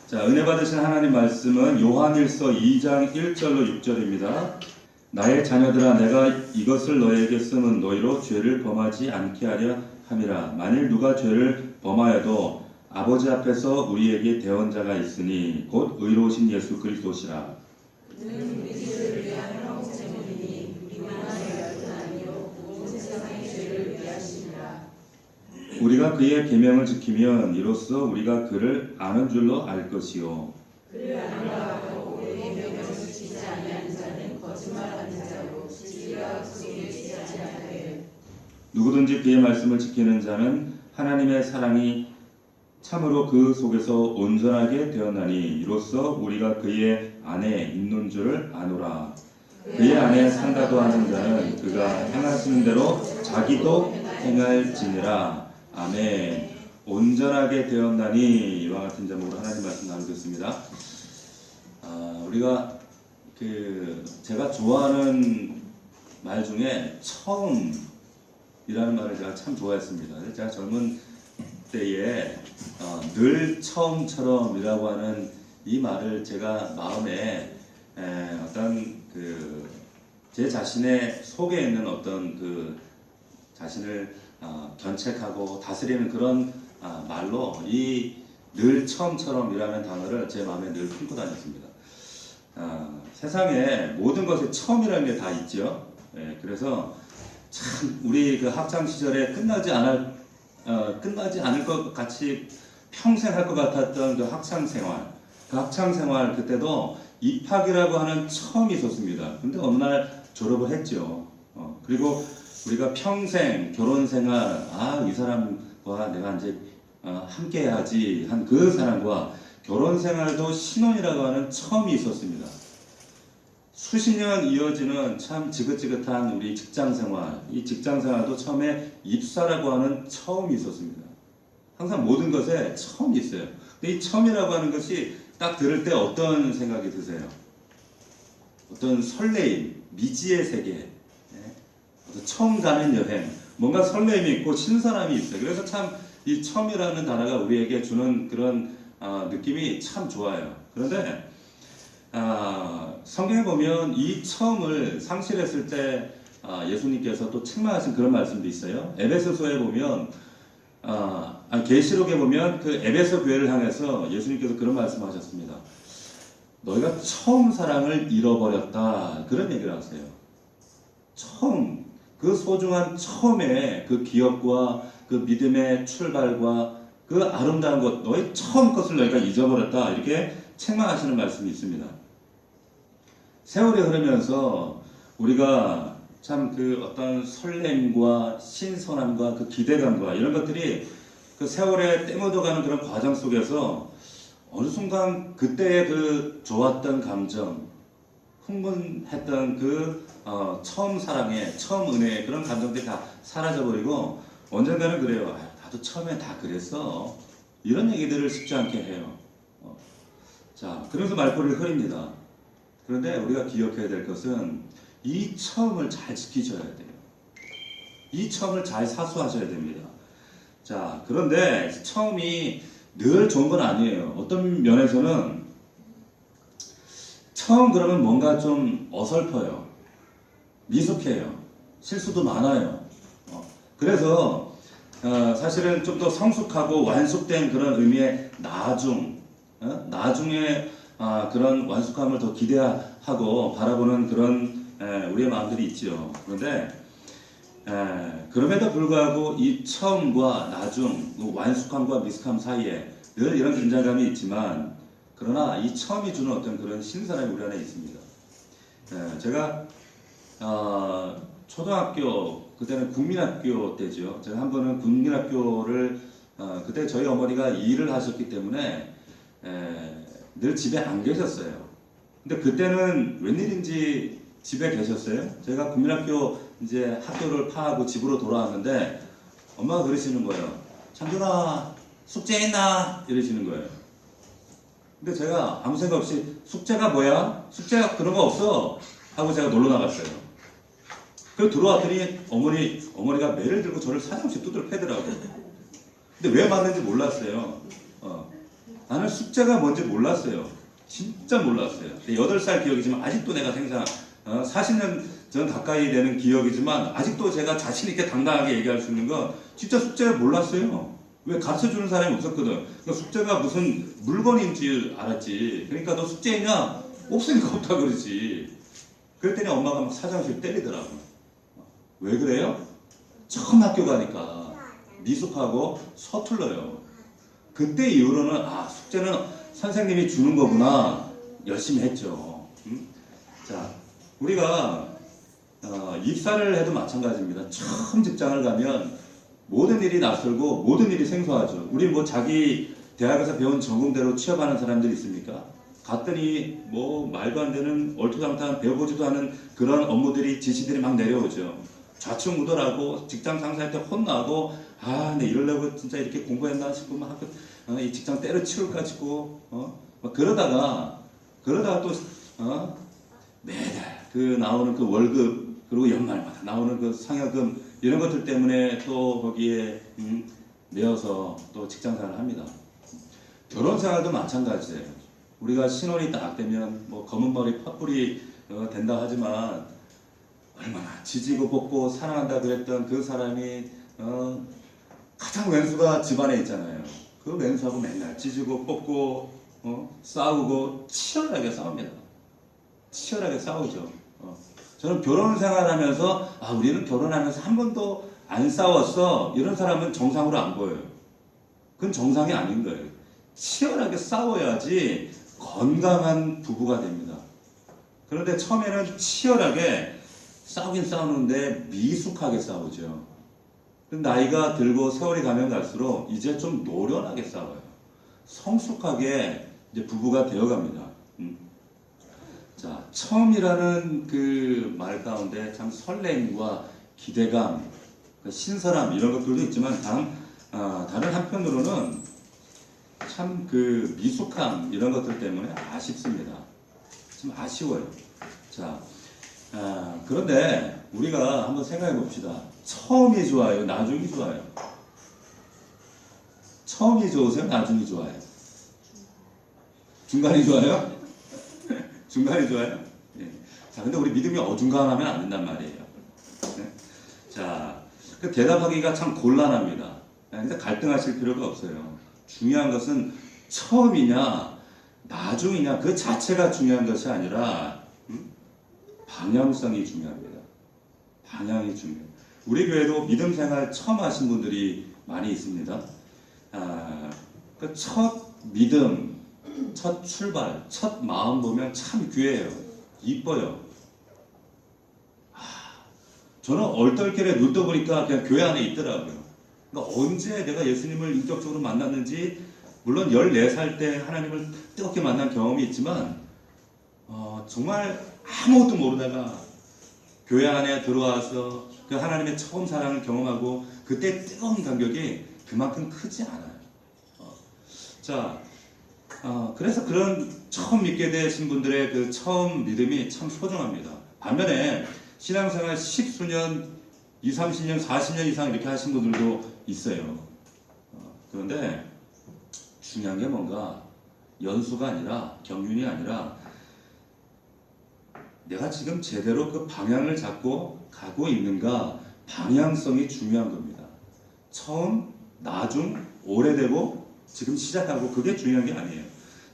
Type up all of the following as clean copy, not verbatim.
자, 은혜 받으신 하나님 말씀은 요한일서 2장 1절로 6절입니다. 나의 자녀들아, 내가 이것을 너에게 쓰면 너희로 죄를 범하지 않게 하려 함이라. 만일 누가 죄를 범하여도 아버지 앞에서 우리에게 대언자가 있으니 곧 의로우신 예수 그리스도시라. 는 우리를 위한 형제물이니 우리만의 것은 아니요 온 세상의 죄를 위하심이라. 우리가 그의 계명을 지키면 이로써 우리가 그를 아는 줄로 알 것이요. 그를 아노라고 그의 계명을 지키지 아니하는 자는 거짓말하는 자로 진리가 그 속에 있지 아니하되 누구든지 그의 말씀을 지키는 자는 하나님의 사랑이 참으로 그 속에서 온전하게 되었나니 이로써 우리가 그의 안에 있는 줄을 아노라. 그의 안에 산다고 하는 자는 그가 행하시는 대로 자기도 행할지니라. 아멘. 온전하게 되었나니 이와 같은 제목으로 하나님 말씀 나누겠습니다. 우리가 제가 좋아하는 말 중에 처음이라는 말을 제가 참 좋아했습니다. 제가 젊은 때에 늘 처음처럼이라고 하는 이 말을 제가 마음에 어떤 제 자신의 속에 있는 어떤 자신을 견책하고 다스리는 그런 말로 이 늘 처음처럼이라는 단어를 제 마음에 늘 품고 다녔습니다. 세상에 모든 것에 처음이라는 게 다 있죠. 그래서 참 우리 학창 시절에 끝나지 않을 것 같이 평생 할 것 같았던 학창 생활 그때도 입학이라고 하는 처음이 있었습니다. 근데 어느 날 졸업을 했죠. 그리고 우리가 평생 결혼 생활, 이 사람과 내가 이제 함께 해야지 한 그 사람과 결혼 생활도 신혼이라고 하는 처음이 있었습니다. 수십 년 이어지는 참 지긋지긋한 우리 직장 생활, 이 직장 생활도 처음에 입사라고 하는 처음이 있었습니다. 항상 모든 것에 처음이 있어요. 근데 이 처음이라고 하는 것이 딱 들을 때 어떤 생각이 드세요? 어떤 설레임, 미지의 세계, 처음 가는 여행, 뭔가 설렘이 있고 신선함이 있어요. 그래서 참 이 처음이라는 단어가 우리에게 주는 그런 느낌이 참 좋아요. 그런데 성경에 보면 이 처음을 상실했을 때 예수님께서 또 책망하신 그런 말씀도 있어요. 에베소서에 보면 계시록에 보면 그 에베소 교회를 향해서 예수님께서 그런 말씀하셨습니다. 너희가 처음 사랑을 잃어버렸다, 그런 얘기를 하세요. 처음, 그 소중한 처음의 그 기억과 그 믿음의 출발과 그 아름다운 것, 너희 처음 것을 너희가 잊어버렸다, 이렇게 책망하시는 말씀이 있습니다. 세월이 흐르면서 우리가 참 어떤 설렘과 신선함과 그 기대감과 이런 것들이 그 세월에 때묻어가는 그런 과정 속에서 어느 순간 그때의 좋았던 감정, 흥분했던 처음 사랑의, 처음 은혜의 그런 감정들이 다 사라져버리고 언젠가는 그래요. 나도 처음에 다 그랬어. 이런 얘기들을 쉽지 않게 해요. 자, 그래서 말꼬리를 흐립니다. 그런데 우리가 기억해야 될 것은 이 처음을 잘 지키셔야 돼요. 이 처음을 잘 사수하셔야 됩니다. 자, 그런데 처음이 늘 좋은 건 아니에요. 어떤 면에서는 처음 그러면 뭔가 좀 어설퍼요. 미숙해요. 실수도 많아요. 그래서 사실은 좀 더 성숙하고 완숙된 그런 의미의 나중에 그런 완숙함을 더 기대하고 바라보는 그런 우리의 마음들이 있죠. 그런데 그럼에도 불구하고 이 처음과 나중, 완숙함과 미숙함 사이에 늘 이런 긴장감이 있지만, 그러나 이 처음이 주는 어떤 그런 신선함이 우리 안에 있습니다. 제가 초등학교, 그때는 국민학교 때죠. 제가 한 번은 국민학교를 그때 저희 어머니가 일을 하셨기 때문에 늘 집에 안 계셨어요. 근데 그때는 웬일인지 집에 계셨어요. 제가 국민학교 이제 학교를 파하고 집으로 돌아왔는데 엄마가 그러시는 거예요. 창준아, 숙제했나? 이러시는 거예요. 근데 제가 아무 생각 없이 숙제가 뭐야? 숙제가 그런 거 없어? 하고 제가 놀러 나갔어요. 그리고 들어왔더니 어머니가 매를 들고 저를 사정없이 두드려 패더라고요. 근데 왜 맞는지 몰랐어요. 나는 숙제가 뭔지 몰랐어요. 진짜 몰랐어요. 8살 기억이지만 아직도 내가 40년 전 가까이 되는 기억이지만 아직도 제가 자신 있게 당당하게 얘기할 수 있는 건 진짜 숙제를 몰랐어요. 왜 가르쳐 주는 사람이 없었거든. 그러니까 숙제가 무슨 물건인 줄 알았지. 그러니까 너 숙제냐? 없으니까 없다 그러지. 그랬더니 엄마가 막 사장실 때리더라고. 왜 그래요? 처음 학교 가니까 미숙하고 서툴러요. 그때 이후로는 아, 숙제는 선생님이 주는 거구나 열심히 했죠. 자, 우리가 입사를 해도 마찬가지입니다. 처음 직장을 가면 모든 일이 낯설고 모든 일이 생소하죠. 우리 뭐 자기 대학에서 배운 전공대로 취업하는 사람들이 있습니까? 갔더니 뭐 말도 안 되는 얼토당토한 배워보지도 않은 그런 업무들이 지시들이 막 내려오죠. 좌충우돌하고 직장 상사한테 혼나고 아, 내 이러려고 진짜 이렇게 공부했나 싶고 막 이 직장 때려치울까 싶고 막 그러다가 또 매달 그 나오는 그 월급 그리고 연말마다 나오는 그 상여금 이런 것들 때문에 또 거기에 내어서 또 직장생활을 합니다. 결혼 생활도 마찬가지예요. 우리가 신혼이 딱 되면 뭐 검은 머리 팥불이 된다 하지만 얼마나 지지고 볶고 사랑한다 그랬던 그 사람이 가장 왼수가 집안에 있잖아요. 그 왼수하고 맨날 지지고 볶고 싸우고 치열하게 싸웁니다. 치열하게 싸우죠. 저는 결혼 생활하면서 아, 우리는 결혼하면서 한 번도 안 싸웠어 이런 사람은 정상으로 안 보여요. 그건 정상이 아닌 거예요. 치열하게 싸워야지 건강한 부부가 됩니다. 그런데 처음에는 치열하게 싸우긴 싸우는데 미숙하게 싸우죠. 나이가 들고 세월이 가면 갈수록 이제 좀 노련하게 싸워요. 성숙하게 이제 부부가 되어갑니다. 자, 처음이라는 그 말 가운데 참 설렘과 기대감, 신선함 이런 것들도 있지만 다른 한편으로는 참 그 미숙함 이런 것들 때문에 아쉽습니다. 좀 아쉬워요. 자, 그런데 우리가 한번 생각해 봅시다. 처음이 좋아요? 나중이 좋아요? 처음이 좋으세요? 나중이 좋아요? 중간이 좋아요? 중간이 좋아요? 네. 자, 근데 우리 믿음이 어중간하면 안 된단 말이에요. 네? 자, 그 대답하기가 참 곤란합니다. 근데 갈등하실 필요가 없어요. 중요한 것은 처음이냐, 나중이냐, 그 자체가 중요한 것이 아니라, 방향성이 중요합니다. 방향이 중요해요. 우리 교회도 믿음 생활 처음 하신 분들이 많이 있습니다. 그 첫 믿음, 첫 출발, 첫 마음 보면 참 귀해요. 이뻐요. 저는 얼떨결에 눈 떠보니까 그냥 교회 안에 있더라고요. 그러니까 언제 내가 예수님을 인격적으로 만났는지, 물론 14살 때 하나님을 뜨겁게 만난 경험이 있지만, 정말 아무것도 모르다가 교회 안에 들어와서 그 하나님의 처음 사랑을 경험하고 그때 뜨거운 감격이 그만큼 크지 않아요. 자, 그래서 그런 처음 믿게 되신 분들의 그 처음 믿음이 참 소중합니다. 반면에 신앙생활 10수년, 20, 30년, 40년 이상 이렇게 하신 분들도 있어요. 그런데 중요한 게 뭔가 연수가 아니라 경륜이 아니라 내가 지금 제대로 그 방향을 잡고 가고 있는가, 방향성이 중요한 겁니다. 처음, 나중, 오래되고 지금 시작하고 그게 중요한 게 아니에요.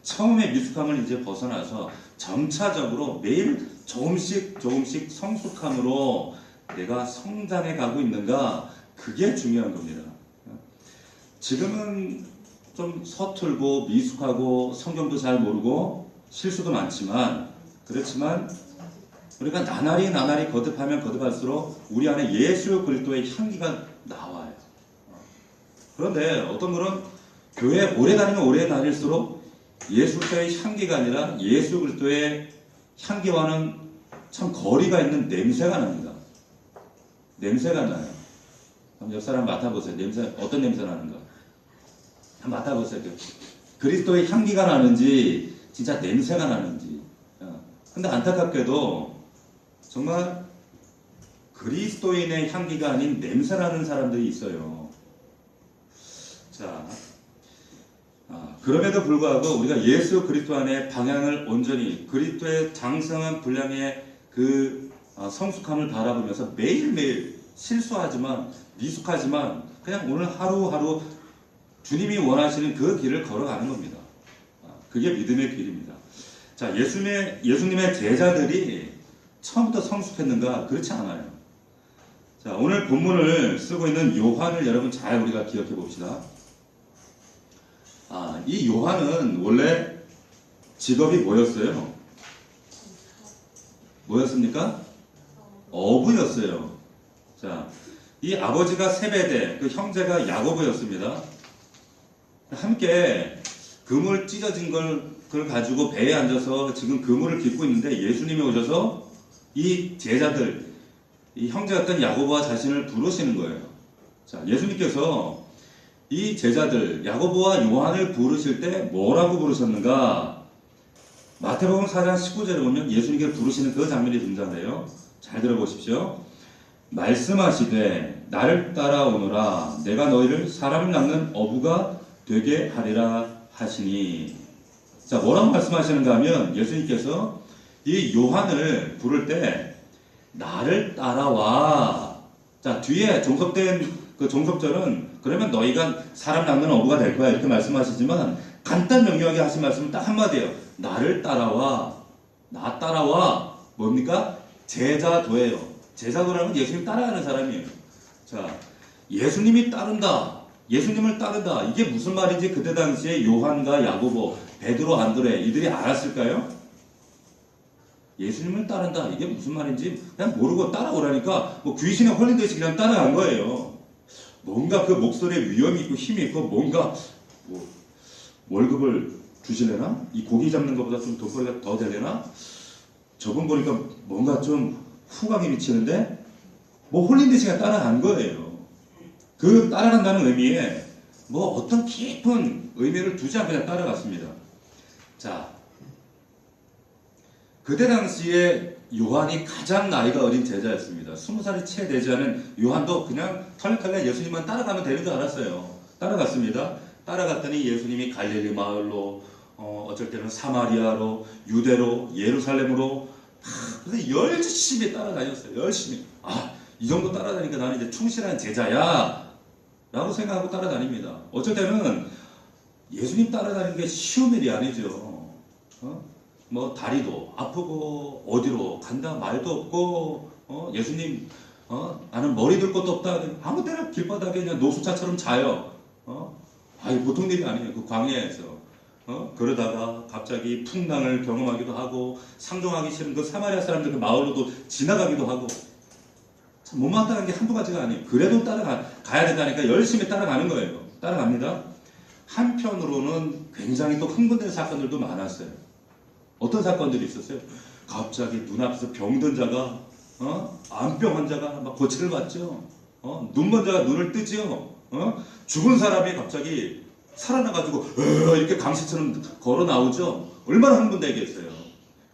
처음에 미숙함을 이제 벗어나서 점차적으로 매일 조금씩 성숙함으로 내가 성장해 가고 있는가, 그게 중요한 겁니다. 지금은 좀 서툴고 미숙하고 성경도 잘 모르고 실수도 많지만, 그렇지만 우리가 나날이 거듭하면 거듭할수록 우리 안에 예수 그리스도의 향기가 나와요. 그런데 어떤 분은 교회 오래 다니면 오래 다닐수록 예수 그리스도의 향기가 아니라 예수 그리스도의 향기와는 참 거리가 있는 냄새가 납니다. 냄새가 나요. 한번 옆 사람 맡아보세요. 냄새, 어떤 냄새 나는가? 한번 맡아보세요. 그리스도의 향기가 나는지 진짜 냄새가 나는지. 근데 안타깝게도 정말 그리스도인의 향기가 아닌 냄새나는 사람들이 있어요. 자, 그럼에도 불구하고 우리가 예수 그리스도 안에 방향을 온전히 그리스도의 장성한 분량의 그 성숙함을 바라보면서 매일매일 실수하지만 미숙하지만 그냥 오늘 하루하루 주님이 원하시는 그 길을 걸어가는 겁니다. 그게 믿음의 길입니다. 자, 예수님의 제자들이 처음부터 성숙했는가? 그렇지 않아요. 자, 오늘 본문을 쓰고 있는 요한을 여러분 잘 우리가 기억해 봅시다. 이 요한은 원래 직업이 뭐였어요? 뭐였습니까? 어부였어요. 자, 이 아버지가 세베대, 그 형제가 야고보였습니다. 함께 그물 찢어진 걸 가지고 배에 앉아서 지금 그물을 깃고 있는데 예수님이 오셔서 이 제자들, 이 형제였던 야고보와 자신을 부르시는 거예요. 자, 예수님께서 이 제자들 야고보와 요한을 부르실 때 뭐라고 부르셨는가? 마태복음 4장 19절에 보면 예수님께서 부르시는 그 장면이 등장해요. 잘 들어보십시오. 말씀하시되 나를 따라오너라 내가 너희를 사람을 낚는 어부가 되게 하리라 하시니. 자, 뭐라고 말씀하시는가 하면 예수님께서 이 요한을 부를 때 나를 따라와. 자, 뒤에 종속된 그 종속절은 그러면 너희가 사람 낚는 어부가 될 거야 이렇게 말씀하시지만 간단 명료하게 하신 말씀은 딱 한마디예요. 나를 따라와. 나 따라와. 뭡니까? 제자도예요. 제자도라는 예수님 따라가는 사람이에요. 자, 예수님이 따른다. 예수님을 따른다. 이게 무슨 말인지 그때 당시에 요한과 야고보, 베드로, 안드레 이들이 알았을까요? 예수님을 따른다. 이게 무슨 말인지 그냥 모르고 따라오라니까 뭐 귀신에 홀린 듯이 그냥 따라간 거예요. 뭔가 그 목소리에 위험이 있고 힘이 있고 뭔가 뭐 월급을 주실래나? 이 고기 잡는 것보다 좀 돈벌이가 더 되려나? 저분 보니까 뭔가 좀 후광이 미치는데 뭐 홀린 듯이 그냥 따라간 거예요. 그 따라간다는 의미에 뭐 어떤 깊은 의미를 두지 않고 그냥 따라갔습니다. 자, 그때 당시에 요한이 가장 나이가 어린 제자였습니다. 20살이 채 되지 않은 요한도 그냥 털레털레 예수님만 따라가면 되는 줄 알았어요. 따라갔습니다. 따라갔더니 예수님이 갈릴리 마을로 어쩔 때는 사마리아로 유대로 예루살렘으로 그래서 열심히 따라다녔어요. 열심히. 이 정도 따라다니니까 나는 이제 충실한 제자야 라고 생각하고 따라다닙니다. 어쩔 때는 예수님 따라다니는 게 쉬운 일이 아니죠. 뭐 다리도 아프고 어디로 간다 말도 없고 예수님 나는 머리 들 것도 없다 아무 때나 길바닥에 그냥 노숙자처럼 자요. 보통 일이 아니에요. 그 광야에서 그러다가 갑자기 풍랑을 경험하기도 하고 상종하기 싫은 그 사마리아 사람들 그 마을로도 지나가기도 하고 참 못마땅한 게 한두 가지가 아니에요. 그래도 가야 된다니까 열심히 따라가는 거예요. 따라갑니다. 한편으로는 굉장히 또 흥분된 사건들도 많았어요. 어떤 사건들이 있었어요? 갑자기 눈앞에서 병든 자가 암병 환자가 막 고치를 받죠. 눈먼 자가 눈을 뜨죠. 죽은 사람이 갑자기 살아나가지고 이렇게 강시처럼 걸어 나오죠. 얼마나 흥분되겠어요.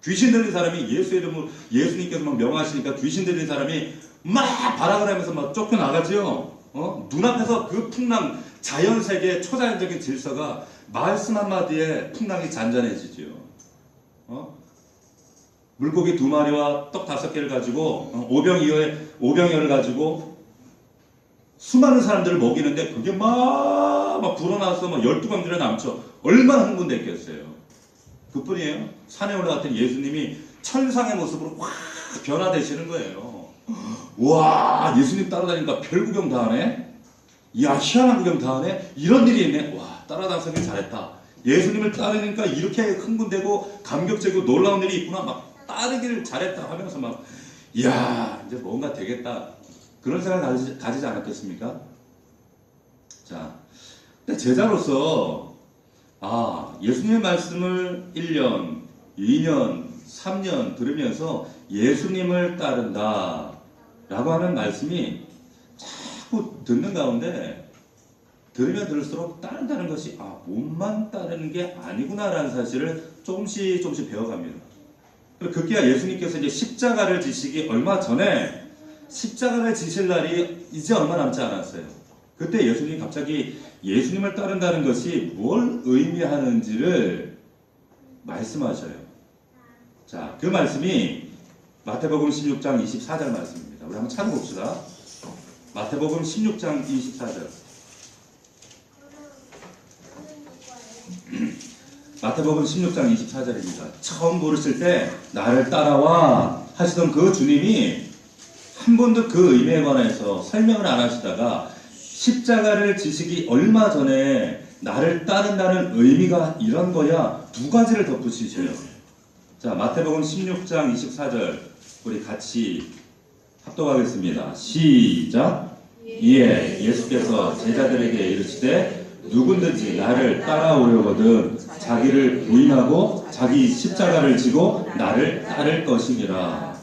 귀신 들린 사람이 예수 이름으로 예수님께서 막 명하시니까 귀신 들린 사람이 막 발악을 하면서 막 쫓겨나가죠. 눈앞에서 그 풍랑 자연세계의 초자연적인 질서가 말씀 한마디에 풍랑이 잔잔해지죠. 물고기 2마리와 떡 5개를 가지고 오병이어를 가지고 수많은 사람들을 먹이는데 그게 막 불어나서 막 12광들에 남죠. 얼마나 흥분됐겠어요. 그뿐이에요. 산에 올라갔던 예수님이 천상의 모습으로 확 변화되시는 거예요. 와, 예수님 따라다니니까 별 구경 다 하네. 이야, 희한한 구경 다 하네. 이런 일이 있네. 와, 따라다니기 잘했다. 예수님을 따르니까 이렇게 흥분되고 감격적이고 놀라운 일이 있구나. 막 따르기를 잘했다 하면서 막 이야, 이제 뭔가 되겠다. 그런 생각을 가지지 않았겠습니까? 자, 근데 제자로서 예수님의 말씀을 1년, 2년, 3년 들으면서 예수님을 따른다 라고 하는 말씀이 자꾸 듣는 가운데 들으면 들을수록 따른다는 것이 몸만 따르는 게 아니구나라는 사실을 조금씩 배워갑니다. 급기야 예수님께서 이제 십자가를 지시기 얼마 전에 십자가를 지실 날이 이제 얼마 남지 않았어요. 그때 예수님이 갑자기 예수님을 따른다는 것이 뭘 의미하는지를 말씀하셔요. 자, 그 말씀이 마태복음 16장 24절 말씀입니다. 우리 한번 찾아봅시다. 마태복음 16장 24절. 마태복음 16장 24절입니다. 처음 부르실 때 나를 따라와 하시던 그 주님이 한 번도 그 의미에 관해서 설명을 안 하시다가 십자가를 지시기 얼마 전에 나를 따른다는 의미가 이런 거야 두 가지를 덧붙이셔요. 자, 마태복음 16장 24절 우리 같이 합독하겠습니다. 시작. 이에 예수께서 제자들에게 이르시되 누구든지 나를 따라오려거든 자기를 부인하고 자기 십자가를 지고 나를 따를 것이니라.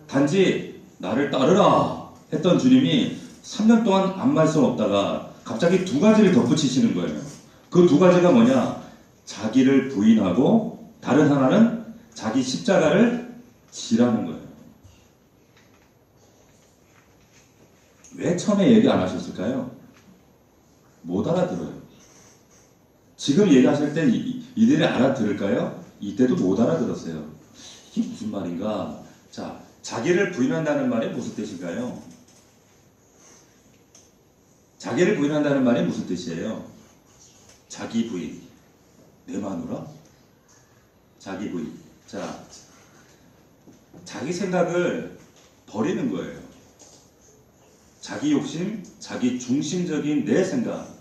단지 나를 따르라 했던 주님이 3년 동안 아무 말씀 없다가 갑자기 두 가지를 덧붙이시는 거예요. 그 두 가지가 뭐냐? 자기를 부인하고 다른 하나는 자기 십자가를 지라는 거예요. 왜 처음에 얘기 안 하셨을까요? 못 알아들어요. 지금 얘기하실 때 이들이 알아들을까요? 이때도 못 알아들었어요. 이게 무슨 말인가? 자, 자기를 부인한다는 말이 무슨 뜻일까요? 자기를 부인한다는 말이 무슨 뜻이에요? 자기 부인. 내 마누라? 자기 부인. 자, 자기 생각을 버리는 거예요. 자기 욕심, 자기 중심적인 내 생각.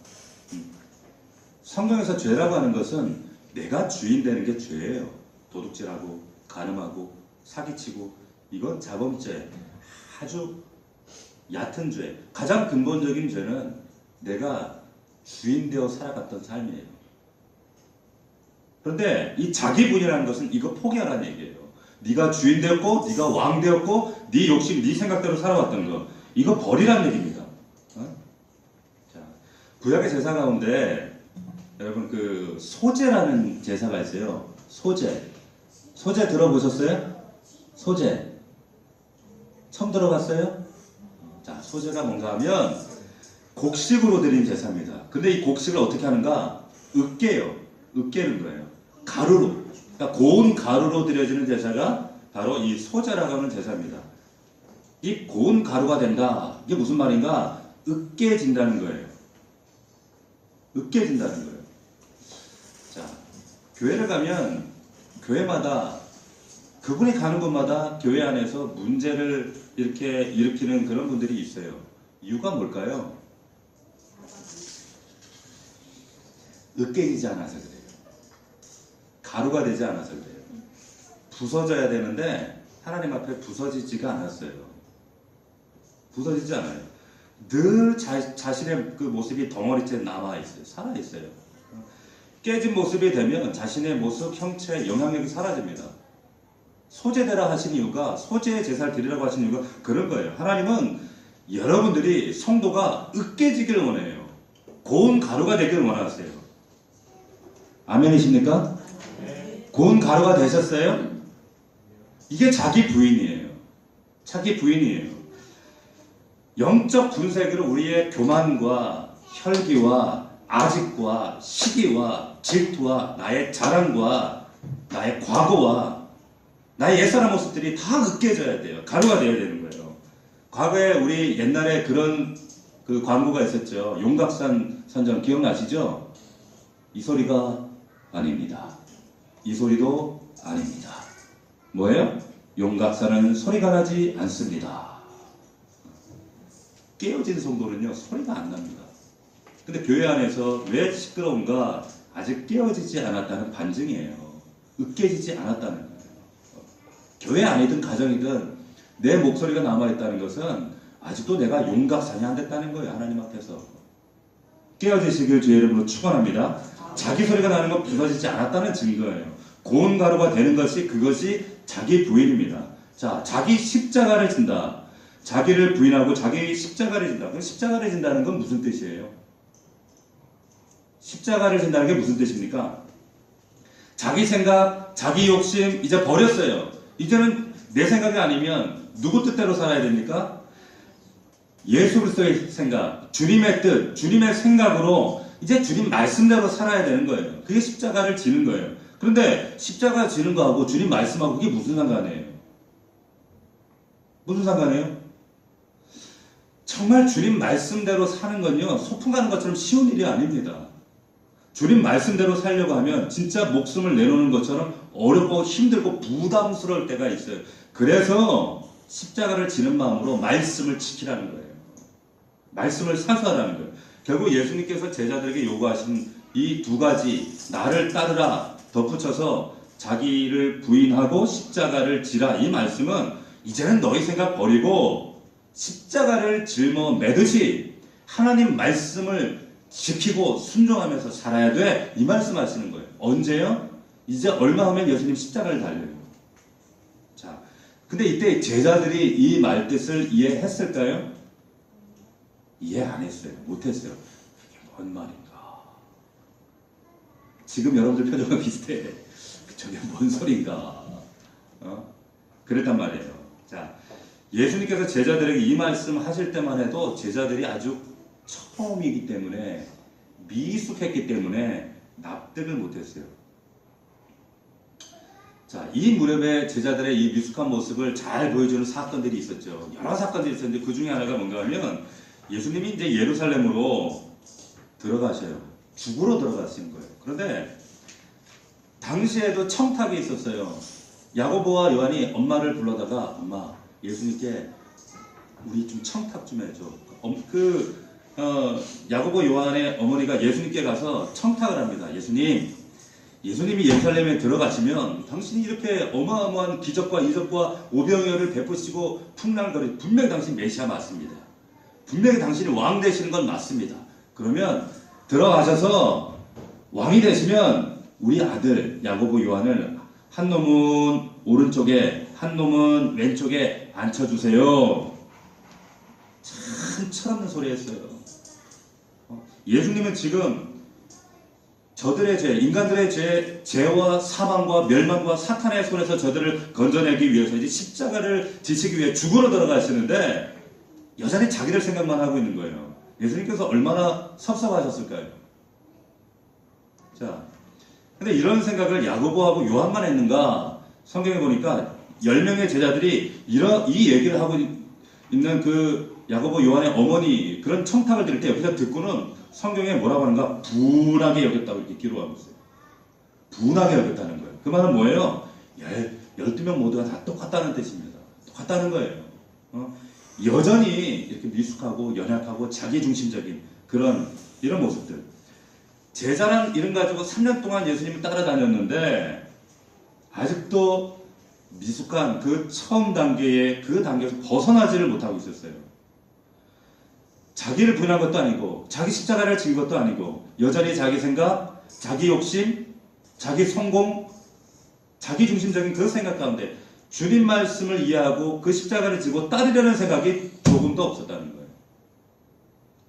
성경에서 죄라고 하는 것은 내가 주인 되는 게 죄예요. 도둑질하고, 간음하고, 사기치고, 이건 자범죄. 아주 얕은 죄. 가장 근본적인 죄는 내가 주인 되어 살아갔던 삶이에요. 그런데 이 자기분이라는 것은 이거 포기하라는 얘기예요. 네가 주인 되었고, 네가 왕 되었고, 네 욕심, 네 생각대로 살아왔던 거. 이거 버리라는 얘기입니다. 자, 구약의 제사 가운데 여러분 그 소제라는 제사가 있어요. 소제. 소제 들어보셨어요? 소제. 처음 들어봤어요? 자, 소제가 뭔가 하면 곡식으로 드린 제사입니다. 근데 이 곡식을 어떻게 하는가? 으깨요. 으깨는 거예요. 가루로. 그러니까 고운 가루로 드려지는 제사가 바로 이 소제라고 하는 제사입니다. 이 고운 가루가 된다. 이게 무슨 말인가? 으깨진다는 거예요. 으깨진다는 거예요. 자, 교회를 가면 교회마다 그분이 가는 곳마다 교회 안에서 문제를 이렇게 일으키는 그런 분들이 있어요. 이유가 뭘까요? 으깨지지 않아서 그래요. 가루가 되지 않아서 그래요. 부서져야 되는데 하나님 앞에 부서지지가 않았어요. 부서지지 않아요. 늘 자신의 그 모습이 덩어리째 남아있어요. 살아있어요. 깨진 모습이 되면 자신의 모습, 형체, 영향력이 사라집니다. 소제되라 하신 이유가, 소제의 제사를 드리라고 하신 이유가 그런 거예요. 하나님은 여러분들이 성도가 으깨지기를 원해요. 고운 가루가 되기를 원하세요. 아멘이십니까? 고운 가루가 되셨어요? 이게 자기 부인이에요. 자기 부인이에요. 영적 분쇄기를 우리의 교만과 혈기와 아직과 시기와 질투와 나의 자랑과 나의 과거와 나의 옛사람 모습들이 다 으깨져야 돼요. 가루가 되어야 되는 거예요. 과거에 우리 옛날에 그런 그 광고가 있었죠. 용각산 선전 기억나시죠? 이 소리가 아닙니다. 이 소리도 아닙니다. 뭐예요? 용각산은 소리가 나지 않습니다. 깨어진 성도는요, 소리가 안 납니다. 근데 교회 안에서 왜 시끄러운가? 아직 깨어지지 않았다는 반증이에요. 으깨지지 않았다는 거예요. 교회 안이든 가정이든 내 목소리가 남아있다는 것은 아직도 내가 용각산이 안 됐다는 거예요. 하나님 앞에서. 깨어지시길 주의 이름으로 축원합니다. 자기 소리가 나는 건 부서지지 않았다는 증거예요. 고운 가루가 되는 것이 그것이 자기 부인입니다. 자, 자기 십자가를 진다. 자기를 부인하고 자기 십자가를 진다. 그럼 십자가를 진다는 건 무슨 뜻이에요? 십자가를 진다는 게 무슨 뜻입니까? 자기 생각, 자기 욕심 이제 버렸어요. 이제는 내 생각이 아니면 누구 뜻대로 살아야 됩니까? 예수 그리스도의 생각, 주님의 뜻, 주님의 생각으로 이제 주님 말씀대로 살아야 되는 거예요. 그게 십자가를 지는 거예요. 그런데 십자가 지는 거하고 주님 말씀하고 그게 무슨 상관이에요? 무슨 상관이에요? 정말 주님 말씀대로 사는 건요, 소풍 가는 것처럼 쉬운 일이 아닙니다. 주님 말씀대로 살려고 하면 진짜 목숨을 내놓는 것처럼 어렵고 힘들고 부담스러울 때가 있어요. 그래서 십자가를 지는 마음으로 말씀을 지키라는 거예요. 말씀을 사수하라는 거예요. 결국 예수님께서 제자들에게 요구하신 이 두 가지, 나를 따르라 덧붙여서 자기를 부인하고 십자가를 지라, 이 말씀은 이제는 너희 생각 버리고 십자가를 짊어 매듯이 하나님 말씀을 지키고 순종하면서 살아야 돼, 이 말씀 하시는 거예요. 언제요? 이제 얼마 후면 예수님 십자가를 달려요. 자, 근데 이때 제자들이 이 말뜻을 이해했을까요? 이해 안 했어요. 못했어요. 그게 뭔 말인가? 지금 여러분들 표정은 비슷해. 저게 뭔 소린가? 그랬단 말이에요. 자, 예수님께서 제자들에게 이 말씀 하실 때만 해도 제자들이 아주 처음이기 때문에, 미숙했기 때문에 납득을 못했어요. 자, 이 무렵에 제자들의 이 미숙한 모습을 잘 보여주는 사건들이 있었죠. 여러 사건들이 있었는데 그 중에 하나가 뭔가 하면 예수님이 이제 예루살렘으로 들어가셔요. 죽으러 들어가신 거예요. 그런데 당시에도 청탁이 있었어요. 야고보와 요한이 엄마를 불러다가, 엄마, 예수님께 우리 좀 청탁 좀 해줘. 야고보 요한의 어머니가 예수님께 가서 청탁을 합니다. 예수님이 예루살렘에 들어가시면 당신이 이렇게 어마어마한 기적과 이적과 오병이어를 베푸시고 풍랑거리, 분명히 당신 메시아 맞습니다. 분명히 당신이 왕 되시는 건 맞습니다. 그러면 들어가셔서 왕이 되시면 우리 아들 야고보 요한을 한 놈은 오른쪽에 한 놈은 왼쪽에 앉혀주세요. 참 철없는 소리 했어요. 예수님은 지금 저들의 죄, 인간들의 죄와 사망과 멸망과 사탄의 손에서 저들을 건져내기 위해서 이제 십자가를 지시기 위해 죽으러 들어가시는데 여전히 자기들 생각만 하고 있는 거예요. 예수님께서 얼마나 섭섭하셨을까요? 자, 근데 이런 생각을 야고보하고 요한만 했는가? 성경에 보니까 10명의 제자들이 이 얘기를 하고 있는 그 야고보 요한의 어머니 그런 청탁을 들을 때 여기서 듣고는 성경에 뭐라고 하는가? 분하게 여겼다고 이렇게 기록하고 있어요. 분하게 여겼다는 거예요. 그 말은 뭐예요? 12명 모두가 다 똑같다는 뜻입니다. 똑같다는 거예요. 여전히 이렇게 미숙하고 연약하고 자기중심적인 이런 모습들. 제자란 이름 가지고 3년 동안 예수님을 따라다녔는데 아직도 미숙한 그 처음 단계의 그 단계에서 벗어나지를 못하고 있었어요. 자기를 부인한 것도 아니고 자기 십자가를 진 것도 아니고 여전히 자기 생각, 자기 욕심, 자기 성공, 자기 중심적인 그 생각 가운데 주님 말씀을 이해하고 그 십자가를 지고 따르려는 생각이 조금도 없었다는 거예요.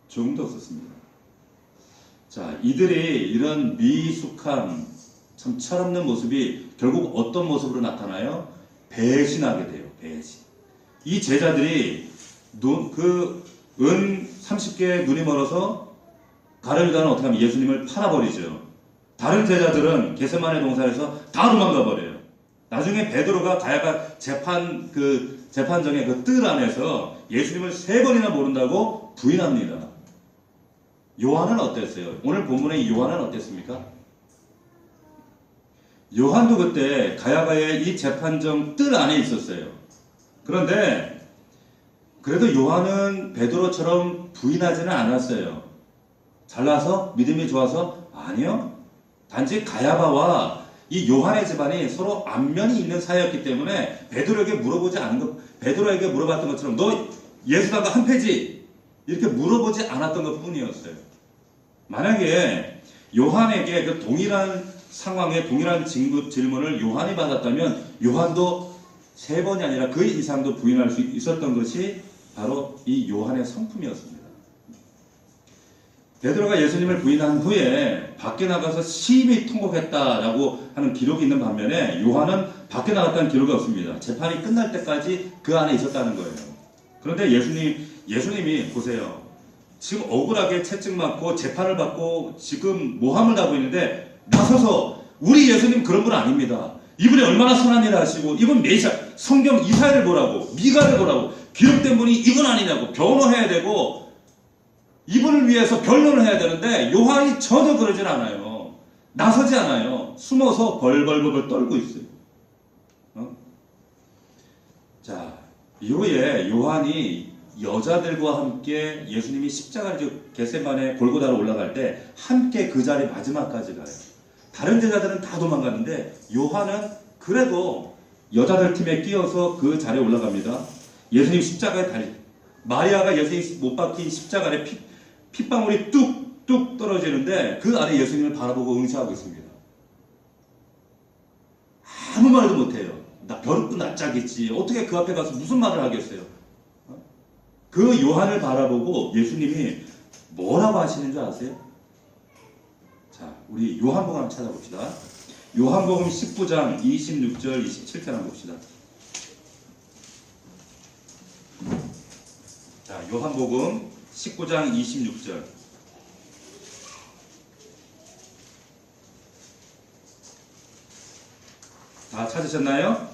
조금도 없었습니다. 자, 이들이 이런 미숙함, 참 철없는 모습이 결국 어떤 모습으로 나타나요? 배신하게 돼요. 배신. 이 제자들이 은 30개의 눈이 멀어서 가룟유다는 어떻게 하면 예수님을 팔아버리죠. 다른 제자들은 겟세마네 동산에서 다 도망가 버려요. 나중에 베드로가 가야가 재판정의 그 뜰 안에서 예수님을 3번이나 모른다고 부인합니다. 요한은 어땠어요? 오늘 본문의 요한은 어땠습니까? 요한도 그때 가야가의 이 재판정 뜰 안에 있었어요. 그런데 그래도 요한은 베드로처럼 부인하지는 않았어요. 잘나서? 믿음이 좋아서? 아니요. 단지 가야바와 이 요한의 집안이 서로 안면이 있는 사이였기 때문에 베드로에게 물어봤던 것처럼 너 예수다가 한패지? 이렇게 물어보지 않았던 것 뿐이었어요. 만약에 요한에게 그 동일한 상황에 동일한 질문을 요한이 받았다면 요한도 3번이 아니라 그 이상도 부인할 수 있었던 것이 바로 이 요한의 성품이었습니다. 베드로가 예수님을 부인한 후에 밖에 나가서 심히 통곡했다라고 하는 기록이 있는 반면에 요한은 밖에 나갔다는 기록이 없습니다. 재판이 끝날 때까지 그 안에 있었다는 거예요. 그런데 예수님 예수님이 보세요. 지금 억울하게 채찍 맞고 재판을 받고 지금 모함을 당하고 있는데 나서서 우리 예수님 그런 분 아닙니다. 이분이 얼마나 선한 일을 하시고 이분 메시아 성경 이사야를 보라고 미가를 보라고 기록된 분이 이분 아니냐고 변호해야 되고 이분을 위해서 변론을 해야 되는데 요한이 전혀 그러진 않아요. 나서지 않아요. 숨어서 벌벌벌 떨고 있어요. 자, 이후에 요한이 여자들과 함께 예수님이 십자가를 겟세마네 골고다로 올라갈 때 함께 그 자리 마지막까지 가요. 다른 제자들은 다 도망갔는데 요한은 그래도 여자들 팀에 끼어서 그 자리에 올라갑니다. 예수님 십자가에 달리 마리아가 예수님 못 박힌 십자가 아래 핏방울이 뚝뚝 떨어지는데 그 아래 예수님을 바라보고 응시하고 있습니다. 아무 말도 못해요. 나 벼룩도 낯짝겠지. 어떻게 그 앞에 가서 무슨 말을 하겠어요? 그 요한을 바라보고 예수님이 뭐라고 하시는 줄 아세요? 자, 우리 요한복음 한번 찾아봅시다. 요한복음 19장 26절 27절 한번 봅시다. 자, 요한복음 19장 26절. 다 찾으셨나요?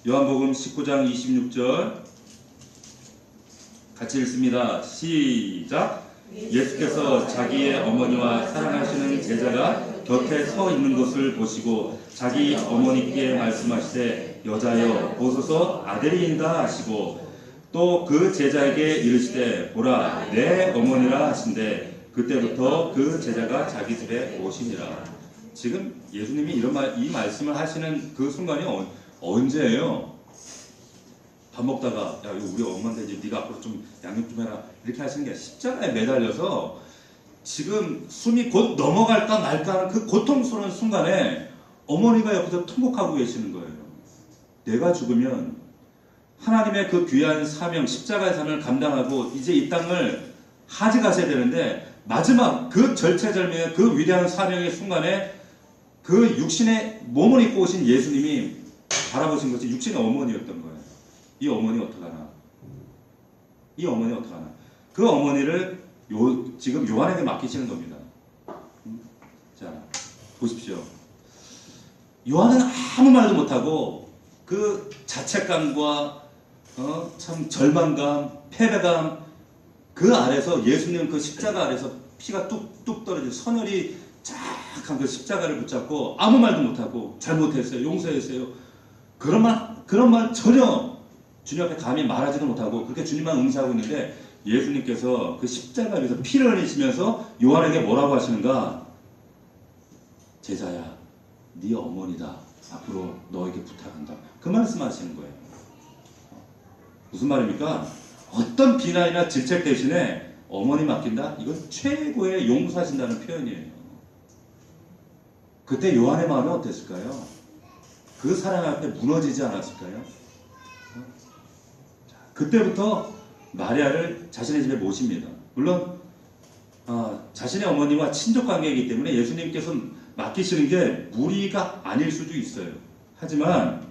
요한복음 19장 26절 같이 읽습니다. 시작. 예수께서 자기의 어머니와 사랑하시는 제자가 곁에 서 있는 것을 보시고 자기 어머니께 말씀하시되 여자여 보소서 아들이인가 하시고 또 그 제자에게 이르시되 보라 내 어머니라 하신대 그때부터 그 제자가 자기 집에 오시니라. 지금 예수님이 이 말씀을 하시는 그 순간이 언제예요? 밥 먹다가 야 이거 우리 엄마인데 이제 네가 앞으로 좀 양육 좀 해라 이렇게 하시는 게 아니라 십자가에 매달려서 지금 숨이 곧 넘어갈까 말까 하는 그 고통스러운 순간에 어머니가 옆에서 통곡하고 계시는 거예요. 내가 죽으면 하나님의 그 귀한 사명 십자가의 사명을 감당하고 이제 이 땅을 하직하셔야 되는데 마지막 그 절체절명의 그 위대한 사명의 순간에 그 육신의 몸을 입고 오신 예수님이 바라보신 것이 육신의 어머니였던 거예요. 이 어머니 어떡하나? 이 어머니 어떡하나? 그 어머니를 지금 요한에게 맡기시는 겁니다. 자, 보십시오. 요한은 아무 말도 못하고 그 자책감과 참 절망감, 패배감 그 아래서 예수님 그 십자가 아래서 피가 뚝뚝 떨어지는 선혈이 쫙한 그 십자가를 붙잡고 아무 말도 못하고 잘못했어요. 용서했어요. 그런 말 전혀 주님 앞에 감히 말하지도 못하고 그렇게 주님만 응시하고 있는데 예수님께서 그 십자가 위에서 피를 흘리시면서 요한에게 뭐라고 하시는가? 제자야, 네 어머니다. 앞으로 너에게 부탁한다. 그 말씀하시는 거예요. 무슨 말입니까? 어떤 비난이나 질책 대신에 어머니 맡긴다? 이건 최고의 용서하신다는 표현이에요. 그때 요한의 마음이 어땠을까요? 그 사랑 앞에 무너지지 않았을까요? 그때부터 마리아를 자신의 집에 모십니다. 물론 자신의 어머니와 친족 관계이기 때문에 예수님께서 맡기시는 게 무리가 아닐 수도 있어요. 하지만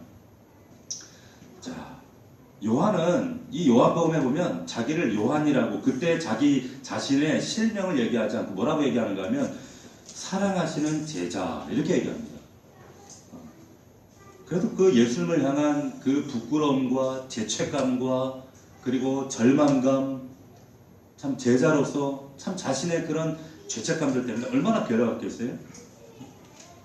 자, 요한은 이 요한복음에 보면 자기를 요한이라고 그때 자기 자신의 실명을 얘기하지 않고 뭐라고 얘기하는가 하면 사랑하시는 제자 이렇게 얘기합니다. 그래도 그 예수님을 향한 그 부끄러움과 죄책감과 그리고 절망감 참 제자로서 참 자신의 그런 죄책감들 때문에 얼마나 괴로웠겠어요?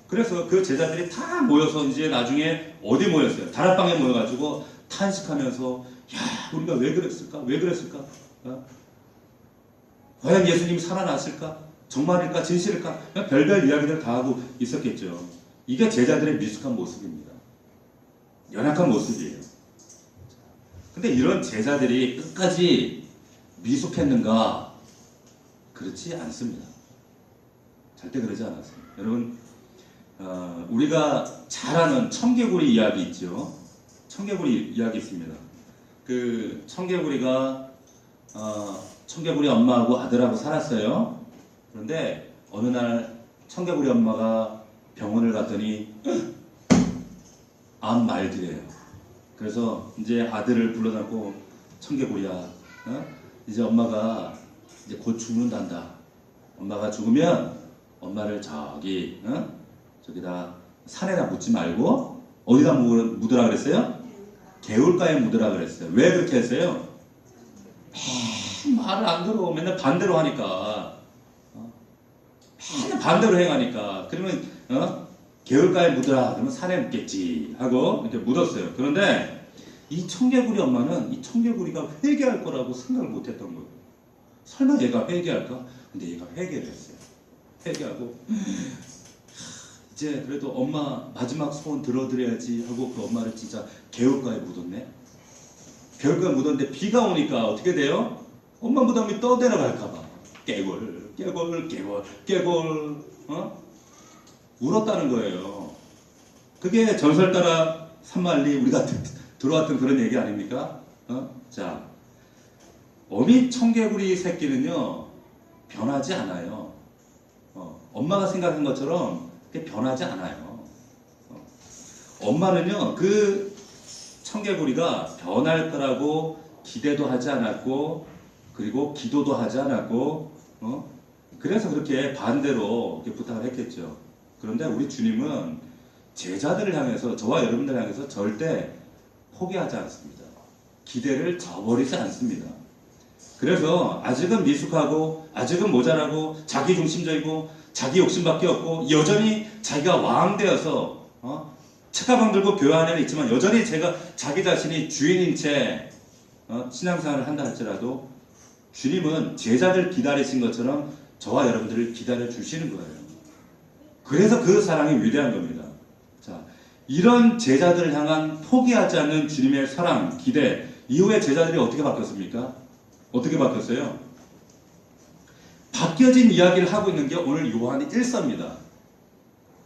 그래서 그 제자들이 다 모여서 이제 나중에 어디 모였어요? 다락방에 모여가지고 탄식하면서 야 우리가 왜 그랬을까? 왜 그랬을까? 과연 예수님이 살아났을까? 정말일까? 진실일까? 별별 이야기들 다 하고 있었겠죠. 이게 제자들의 미숙한 모습입니다. 연약한 모습이에요. 근데 이런 제자들이 끝까지 미숙했는가? 그렇지 않습니다. 절대 그러지 않았어요. 여러분 우리가 잘 아는 청개구리 이야기 있죠. 청개구리 이야기 있습니다. 그 청개구리가 청개구리 엄마하고 아들하고 살았어요. 그런데 어느 날 청개구리 엄마가 병원을 갔더니 암 말기래요. 그래서 이제 아들을 불러놓고 청개구리야 이제 엄마가 이제 곧 죽는단다. 엄마가 죽으면 엄마를 저기다 산에다 묻지 말고 어디다 묻으라 그랬어요? 개울가에 묻으라 그랬어요. 왜 그렇게 했어요? 말을 안 들어. 맨날 반대로 하니까. 맨날 반대로 행하니까. 그러면 개울가에 묻으라. 그러면 산에 묻겠지 하고 이렇게 묻었어요. 그런데 이 청개구리 엄마는 이 청개구리가 회개할 거라고 생각을 못했던 거예요. 설마 얘가 회개할까? 근데 얘가 회개를 했어요. 회개하고 이제 그래도 엄마 마지막 소원 들어드려야지 하고 그 엄마를 진짜 개울가에 묻었네. 개울가에 묻었는데 비가 오니까 어떻게 돼요? 엄마 무덤이 떠내려갈까봐 깨골 울었다는 거예요. 그게 전설 따라 산만리 우리가 들어왔던 그런 얘기 아닙니까? 자, 어미 청개구리 새끼는요 변하지 않아요. 엄마가 생각한 것처럼 그게 변하지 않아요. 엄마는요 그 청개구리가 변할 거라고 기대도 하지 않았고 그리고 기도도 하지 않았고 그래서 그렇게 반대로 이렇게 부탁을 했겠죠. 그런데 우리 주님은 제자들을 향해서 저와 여러분들을 향해서 절대 포기하지 않습니다. 기대를 저버리지 않습니다. 그래서 아직은 미숙하고 아직은 모자라고 자기중심적이고 자기 욕심밖에 없고 여전히 자기가 왕 되어서 책가방 들고 교회 안에는 있지만 여전히 자기 자신이 주인인 채 신앙생활을 한다 할지라도 주님은 제자들 기다리신 것처럼 저와 여러분들을 기다려 주시는 거예요. 그래서 그 사랑이 위대한 겁니다. 자, 이런 제자들을 향한 포기하지 않는 주님의 사랑, 기대 이후에 제자들이 어떻게 바뀌었습니까? 어떻게 바뀌었어요? 바뀌어진 이야기를 하고 있는 게 오늘 요한 1서입니다.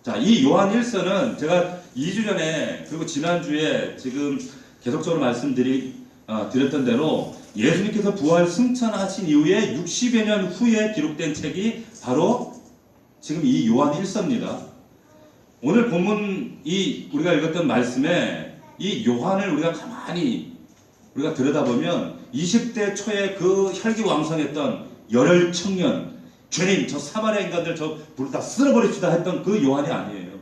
자, 이 요한 1서는 제가 2주 전에 그리고 지난주에 지금 계속적으로 드렸던 대로 예수님께서 부활 승천하신 이후에 60여 년 후에 기록된 책이 바로 지금 이 요한 1서입니다. 오늘 본문 우리가 읽었던 말씀에 이 요한을 우리가 가만히 들여다보면 20대 초에 그 혈기왕성했던 열혈 청년, 주님 저 사마리아 인간들 저 불을 다 쓸어버립시다 했던 그 요한이 아니에요.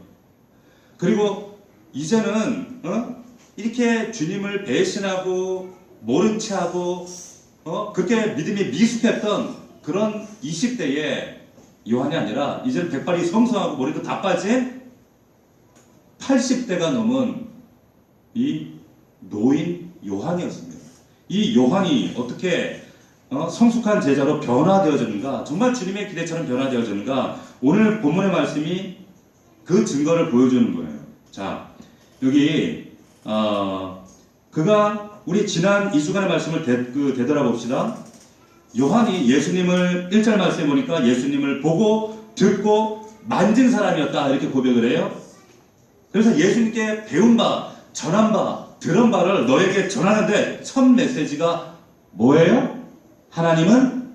그리고 이제는 이렇게 주님을 배신하고 모른 체하고 그렇게 믿음이 미숙했던 그런 20대의 요한이 아니라 이제는 백발이 성성하고 머리도 다 빠진 80대가 넘은 이 노인 요한이었습니다. 이 요한이 어떻게 성숙한 제자로 변화되어졌는가, 정말 주님의 기대처럼 변화되어졌는가, 오늘 본문의 말씀이 그 증거를 보여주는 거예요. 자, 여기 그가 우리 지난 2주간의 말씀을 되돌아봅시다. 요한이 예수님을 1절 말씀에 보니까 예수님을 보고 듣고 만진 사람이었다 이렇게 고백을 해요. 그래서 예수님께 배운 바, 전한 바, 들은 바를 너에게 전하는데 첫 메시지가 뭐예요? 하나님은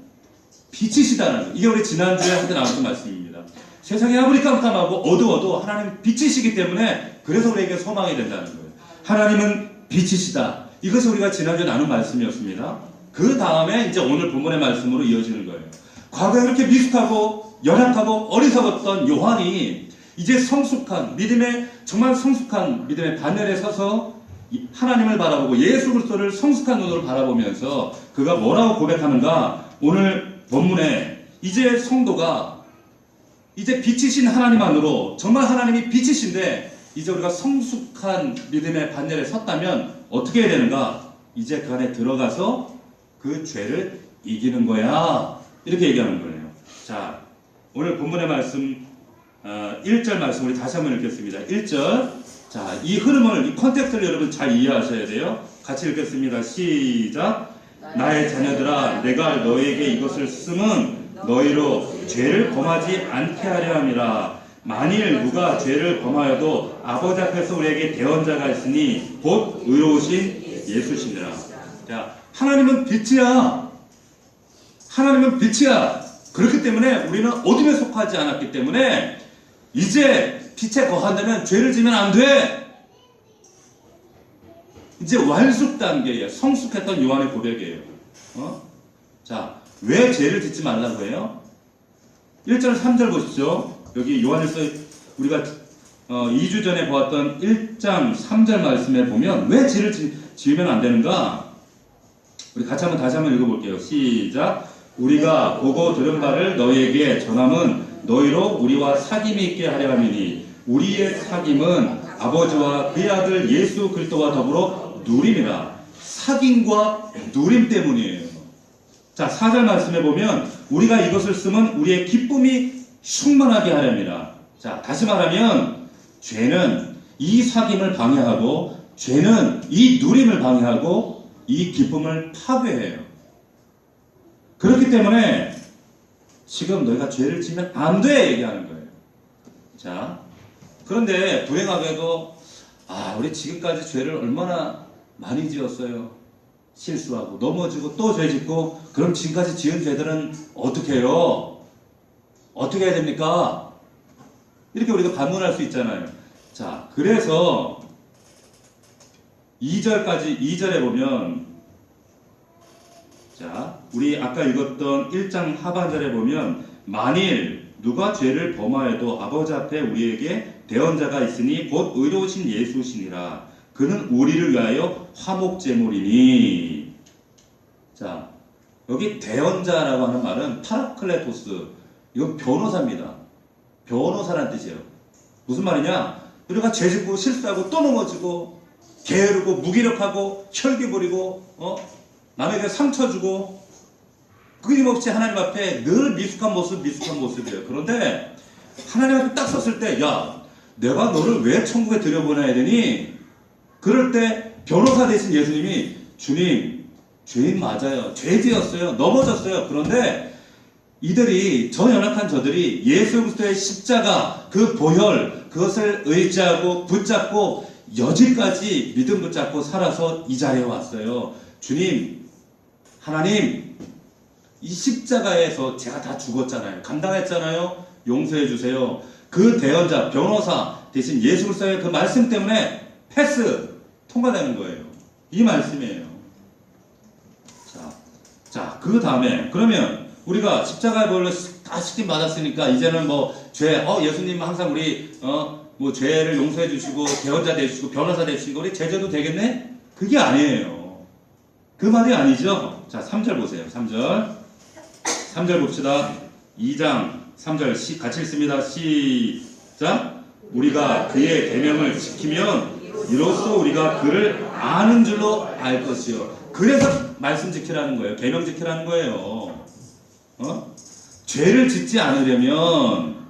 빛이시다는 거예요. 이게 우리 지난주에 함께 나왔던 말씀입니다. 세상이 아무리 깜깜하고 어두워도 하나님은 빛이시기 때문에 그래서 우리에게 소망이 된다는 거예요. 하나님은 빛이시다. 이것이 우리가 지난주에 나눈 말씀이었습니다. 그 다음에 이제 오늘 본문의 말씀으로 이어지는 거예요. 과거에 그렇게 미숙하고 연약하고 어리석었던 요한이 이제 정말 성숙한 믿음의 반열에 서서 하나님을 바라보고 예수 그리스도를 성숙한 눈으로 바라보면서 그가 뭐라고 고백하는가? 오늘 본문에 이제 성도가 이제 빛이신 하나님 안으로 정말 하나님이 빛이신데 이제 우리가 성숙한 믿음의 반열에 섰다면 어떻게 해야 되는가? 이제 그 안에 들어가서 그 죄를 이기는 거야. 이렇게 얘기하는 거예요. 자, 오늘 본문의 말씀 1절 말씀 우리 다시 한번 읽겠습니다. 1절. 자, 이 흐름을, 이 컨텍스트를 여러분 잘 이해하셔야 돼요. 같이 읽겠습니다. 시작. 나의 자녀들아, 내가 너에게 이것을 쓰면 너희로 죄를 범하지 않게 하려 함이라. 만일 누가 죄를 범하여도 아버지 앞에서 우리에게 대언자가 있으니 곧 의로우신 예수시니라. 자, 하나님은 빛이야. 하나님은 빛이야. 그렇기 때문에 우리는 어둠에 속하지 않았기 때문에 이제 빛에 거한다면 죄를 지면 안 돼. 이제 완숙 단계예요. 성숙했던 요한의 고백이에요. 자, 왜 죄를 짓지 말라고 해요? 1절, 3절 보십시오. 여기 요한일서 우리가 2주 전에 보았던 1장 3절 말씀에 보면 왜 죄를 지으면 안 되는가? 우리 같이 다시 한번 읽어볼게요. 시작. 우리가 보고 들은 바를 너희에게 전함은 너희로 우리와 사귐이 있게 하려 함이니 우리의 사귐은 아버지와 그의 아들 예수 그리스도와 더불어 누림이라. 사귐과 누림 때문이에요. 자, 4절 말씀해 보면 우리가 이것을 쓰면 우리의 기쁨이 충만하게 하렵니다. 자, 다시 말하면 죄는 이 사귐을 방해하고 죄는 이 누림을 방해하고 이 기쁨을 파괴해요. 그렇기 때문에 지금 너희가 죄를 지면 안 돼 얘기하는 거예요. 자, 그런데 불행하게도 우리 지금까지 죄를 얼마나 많이 지었어요. 실수하고 넘어지고 또 죄 짓고. 그럼 지금까지 지은 죄들은 어떻게 해요? 어떻게 해야 됩니까? 이렇게 우리가 반문할 수 있잖아요. 자, 그래서 2절에 보면, 자, 우리 아까 읽었던 1장 하반절에 보면 만일 누가 죄를 범하여도 아버지 앞에 우리에게 대언자가 있으니 곧 의로우신 예수시니라. 그는 우리를 위하여 화목제물이니. 자, 여기 대언자라고 하는 말은 파라클레토스, 이건 변호사입니다. 변호사란 뜻이에요. 무슨 말이냐? 우리가 죄짓고 실수하고 또 넘어지고 게으르고 무기력하고 혈기 부리고 남에게 상처 주고 끊임없이 하나님 앞에 늘 미숙한 모습이에요. 그런데 하나님 앞에 딱 섰을 때, 야, 내가 너를 왜 천국에 들여보내야 되니? 그럴 때 변호사 되신 예수님이, 주님, 죄인 맞아요. 죄지었어요. 넘어졌어요. 그런데 이들이, 저 연약한 저들이 예수 그리스도의 십자가, 그 보혈, 그것을 의지하고 붙잡고 여지까지 믿음 붙잡고 살아서 이 자리에 왔어요. 주님, 하나님, 이 십자가에서 제가 다 죽었잖아요. 감당했잖아요. 용서해 주세요. 그 대언자, 변호사 대신 예수 그리스도의 그 말씀 때문에 패스 통과되는 거예요. 이 말씀이에요. 자, 그 다음에 그러면 우리가 십자가의 보혈로 다 씻김 받았으니까 이제는 뭐 죄, 예수님은 항상 우리 뭐 죄를 용서해 주시고 대언자 되시고 변호사 되시고 우리 제자도 되겠네? 그게 아니에요. 그 말이 아니죠. 자, 3절 보세요. 3절 봅시다. 2장 3절 같이 읽습니다. 시작. 우리가 그의 계명을 지키면 이로써 우리가 그를 아는 줄로 알 것이요. 그래서 말씀 지키라는 거예요. 계명 지키라는 거예요. 죄를 짓지 않으려면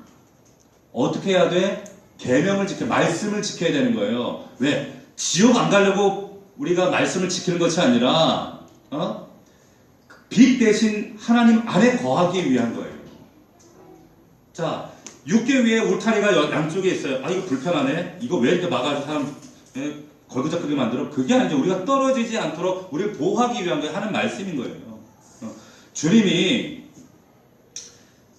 어떻게 해야 돼? 계명을 말씀을 지켜야 되는 거예요. 왜? 지옥 안 가려고 우리가 말씀을 지키는 것이 아니라 빛 대신 하나님 안에 거하기 위한 거예요. 자, 육계 위에 울타리가 양쪽에 있어요. 이거 불편하네. 이거 왜 이렇게 막아서 사람 걸그적거리게 만들어? 그게 아니죠. 우리가 떨어지지 않도록 우리를 보호하기 위한 게 하는 말씀인 거예요. 주님이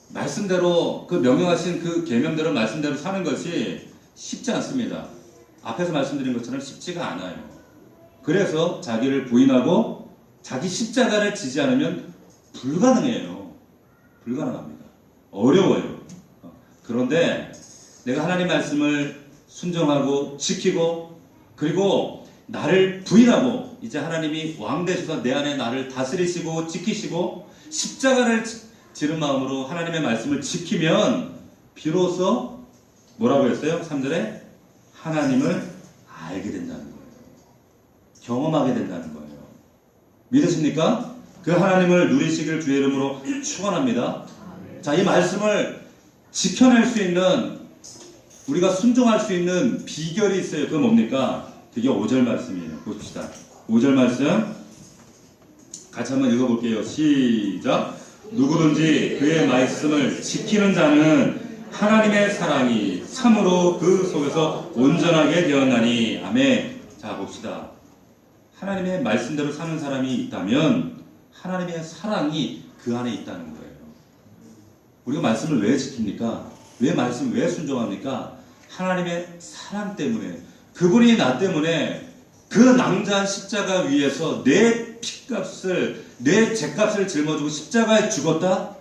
말씀대로 그 명령하신 그 계명대로 말씀대로 사는 것이 쉽지 않습니다. 앞에서 말씀드린 것처럼 쉽지가 않아요. 그래서 자기를 부인하고 자기 십자가를 지지 않으면 불가능해요. 불가능합니다. 어려워요. 그런데 내가 하나님 말씀을 순종하고 지키고 그리고 나를 부인하고 이제 하나님이 왕 되셔서 내 안에 나를 다스리시고 지키시고 십자가를 지른 마음으로 하나님의 말씀을 지키면 비로소 뭐라고 했어요? 3절에 하나님을 알게 된다는 거예요. 경험하게 된다는 거예요. 믿으십니까? 그 하나님을 누리시길 주의 이름으로 축원합니다. 자, 이 말씀을 지켜낼 수 있는, 우리가 순종할 수 있는 비결이 있어요. 그건 뭡니까? 그게 5절 말씀이에요. 보십시다. 5절 말씀 같이 한번 읽어볼게요. 시작. 누구든지 그의 말씀을 지키는 자는 하나님의 사랑이 참으로 그 속에서 온전하게 되었나니. 아멘. 자, 봅시다. 하나님의 말씀대로 사는 사람이 있다면 하나님의 사랑이 그 안에 있다는 거예요. 우리가 말씀을 왜 지킵니까? 왜 순종합니까? 하나님의 사랑 때문에. 그분이 나 때문에 그 낭자한 십자가 위에서 내 피값을 내 죄값을 짊어지고 십자가에 죽었다?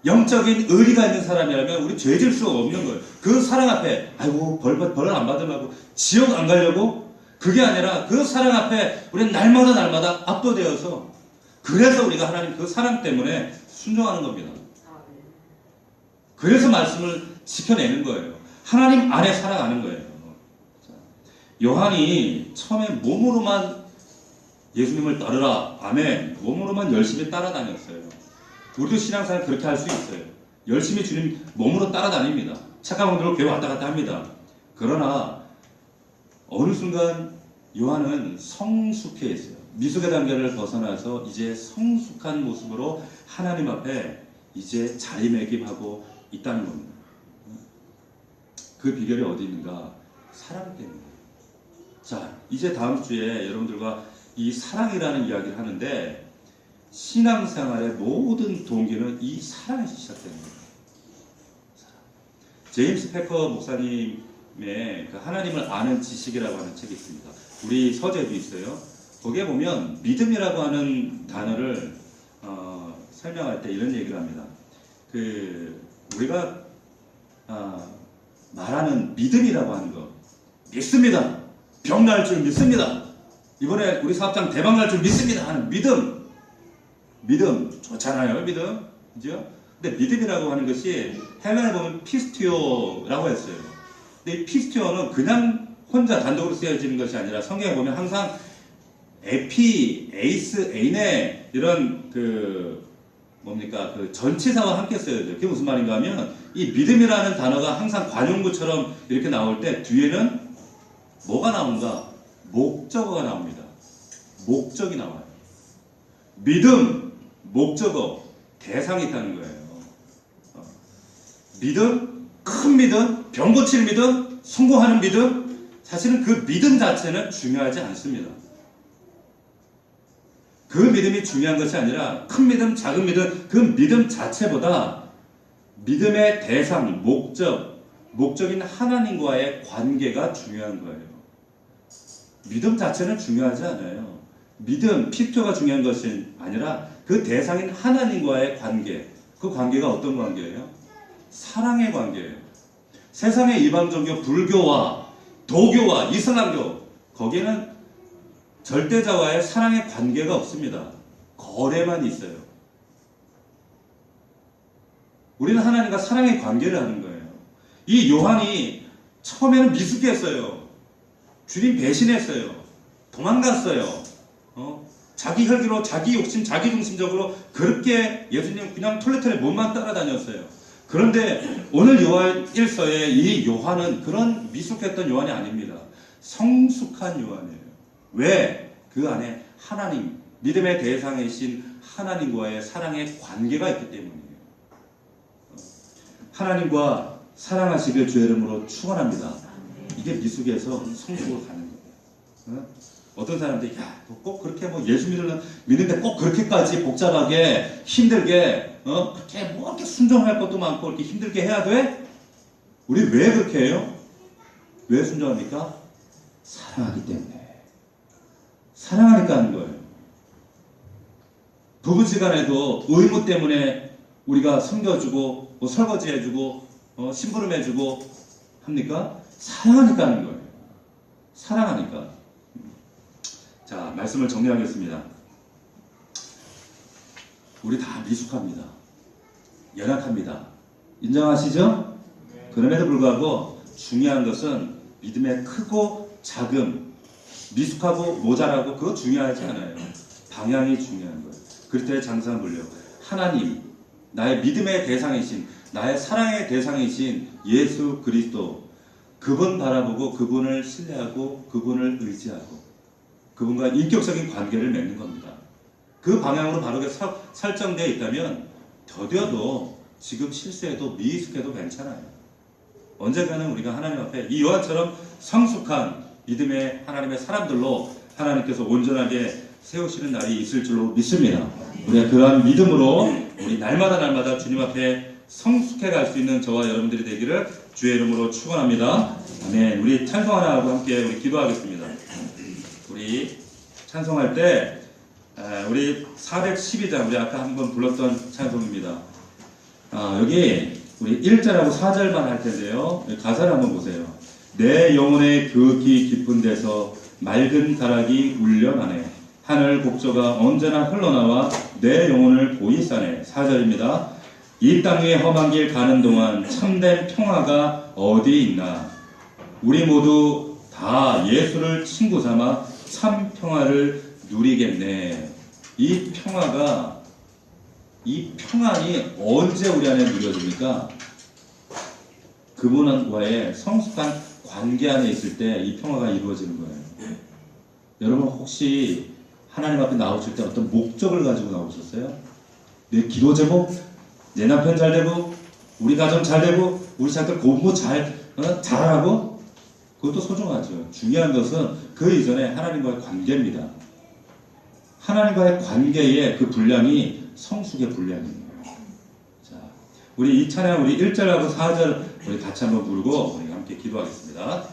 영적인 의리가 있는 사람이라면 우리 죄 질 수 없는 거예요. 그 사랑 앞에 아이고 벌 안 받으려고 지옥 안 가려고? 그게 아니라 그 사랑 앞에 우리는 날마다 압도되어서 그래서 우리가 하나님 그 사랑 때문에 순종하는 겁니다. 그래서 말씀을 지켜내는 거예요. 하나님 안에 살아가는 거예요. 요한이 처음에 몸으로만 예수님을 따르라. 아멘. 몸으로만 열심히 따라다녔어요. 우리도 신앙생활 그렇게 할 수 있어요. 열심히 주님 몸으로 따라다닙니다. 착한 분들로 교회 왔다 갔다 합니다. 그러나 어느 순간 요한은 성숙해 있어요. 미숙의 단계를 벗어나서 이제 성숙한 모습으로 하나님 앞에 이제 자리매김하고 있다는 겁니다. 그 비결이 어디 있는가? 사랑 때문에. 자, 이제 다음 주에 여러분들과 이 사랑이라는 이야기를 하는데 신앙생활의 모든 동기는 이 사랑에서 시작됩니다. 제임스 패커 목사님의 그 하나님을 아는 지식이라고 하는 책이 있습니다. 우리 서재도 있어요. 거기에 보면 믿음이라고 하는 단어를 설명할 때 이런 얘기를 합니다. 우리가 말하는 믿음이라고 하는 거, 믿습니다. 병 날 줄 믿습니다. 이번에 우리 사업장 대박 날 줄 믿습니다 하는 믿음 좋잖아요. 믿음, 그죠? 근데 믿음이라고 하는 것이 헬라에 보면 피스티오라고 했어요. 근데 이 피스티오는 그냥 혼자 단독으로 쓰여지는 것이 아니라 성경에 보면 항상 에피, 에이스, 에이네 이런 그 전치사와 함께 쓰여져요. 그게 무슨 말인가 하면 이 믿음이라는 단어가 항상 관용구처럼 이렇게 나올 때 뒤에는 뭐가 나온가? 목적어가 나옵니다. 목적이 나와요. 믿음, 목적어, 대상이 있다는 거예요. 믿음, 큰 믿음, 병 고칠 믿음, 성공하는 믿음, 사실은 그 믿음 자체는 중요하지 않습니다. 그 믿음이 중요한 것이 아니라 큰 믿음, 작은 믿음, 그 믿음 자체보다 믿음의 대상, 목적인 하나님과의 관계가 중요한 거예요. 믿음 자체는 중요하지 않아요. 믿음, 피투가 중요한 것이 아니라 그 대상인 하나님과의 관계, 그 관계가 어떤 관계예요? 사랑의 관계예요. 세상의 이방 종교, 불교와 도교와 이슬람교, 거기에는 절대자와의 사랑의 관계가 없습니다. 거래만 있어요. 우리는 하나님과 사랑의 관계를 하는 거예요. 이 요한이 처음에는 미숙했어요. 주님 배신했어요. 도망갔어요. 자기 혈기로, 자기 욕심, 자기 중심적으로 그렇게 예수님 그냥 톨레톨레 몸만 따라다녔어요. 그런데 오늘 요한 1서의 이 요한은 그런 미숙했던 요한이 아닙니다. 성숙한 요한이에요. 왜? 그 안에 하나님, 믿음의 대상이신 하나님과의 사랑의 관계가 있기 때문이에요. 하나님과 사랑하시길 주의 이름으로 축원합니다. 이게 미숙에서 성숙으로 가는 거예요. 어떤 사람들이 꼭 그렇게 예수 믿는데 꼭 그렇게까지 복잡하게 힘들게 그렇게 이렇게 순종할 것도 많고 이렇게 힘들게 해야 돼? 우리 왜 그렇게 해요? 왜 순종합니까? 사랑하기 때문에. 사랑하니까 하는 거예요. 부부지간에도 의무 때문에 우리가 섬겨주고 설거지해주고 심부름해주고 합니까? 사랑하니까 하는 거예요. 사랑하니까. 자, 말씀을 정리하겠습니다. 우리 다 미숙합니다. 연약합니다. 인정하시죠? 그럼에도 불구하고 중요한 것은 믿음의 크고 작음, 미숙하고 모자라고 그거 중요하지 않아요. 방향이 중요한 거예요. 그리스도의 장성한 물력, 하나님, 나의 믿음의 대상이신, 나의 사랑의 대상이신 예수 그리스도, 그분 바라보고 그분을 신뢰하고 그분을 의지하고 그분과 인격적인 관계를 맺는 겁니다. 그 방향으로 바르게 설정되어 있다면 더뎌도 지금 실수해도 미숙해도 괜찮아요. 언젠가는 우리가 하나님 앞에 이 요한처럼 성숙한 믿음의 하나님의 사람들로 하나님께서 온전하게 세우시는 날이 있을 줄로 믿습니다. 우리가 그러한 믿음으로 우리 날마다 주님 앞에 성숙해 갈 수 있는 저와 여러분들이 되기를 주의 이름으로 축원합니다. 아멘. 우리 찬송 하나 하고 함께 우리 기도하겠습니다. 우리 찬송할 때 우리 412장 우리 아까 한번 불렀던 찬송입니다. 여기 우리 1절하고 4절만 할 텐데요. 가사를 한번 보세요. 내 영혼의 극히 깊은 데서 맑은 가락이 울려나네. 하늘 곡조가 언제나 흘러나와 내 영혼을 보이사네. 4절입니다. 이 땅 위에 험한 길 가는 동안 참된 평화가 어디 있나. 우리 모두 다 예수를 친구 삼아 참 평화를 누리겠네. 이 평안이 언제 우리 안에 누려집니까? 그분과의 성숙한 관계 안에 있을 때 이 평화가 이루어지는 거예요. 여러분 혹시 하나님 앞에 나오실 때 어떤 목적을 가지고 나오셨어요? 내 기도 제목, 내 남편 잘 되고, 우리 가정 잘 되고, 우리 자들 공부 잘하고, 그것도 소중하죠. 중요한 것은 그 이전에 하나님과의 관계입니다. 하나님과의 관계의 그 분량이 성숙의 분량이에요. 자, 우리 이 찬양 우리 1절하고 4절 우리 같이 한번 부르고 우리 함께 기도하겠습니다.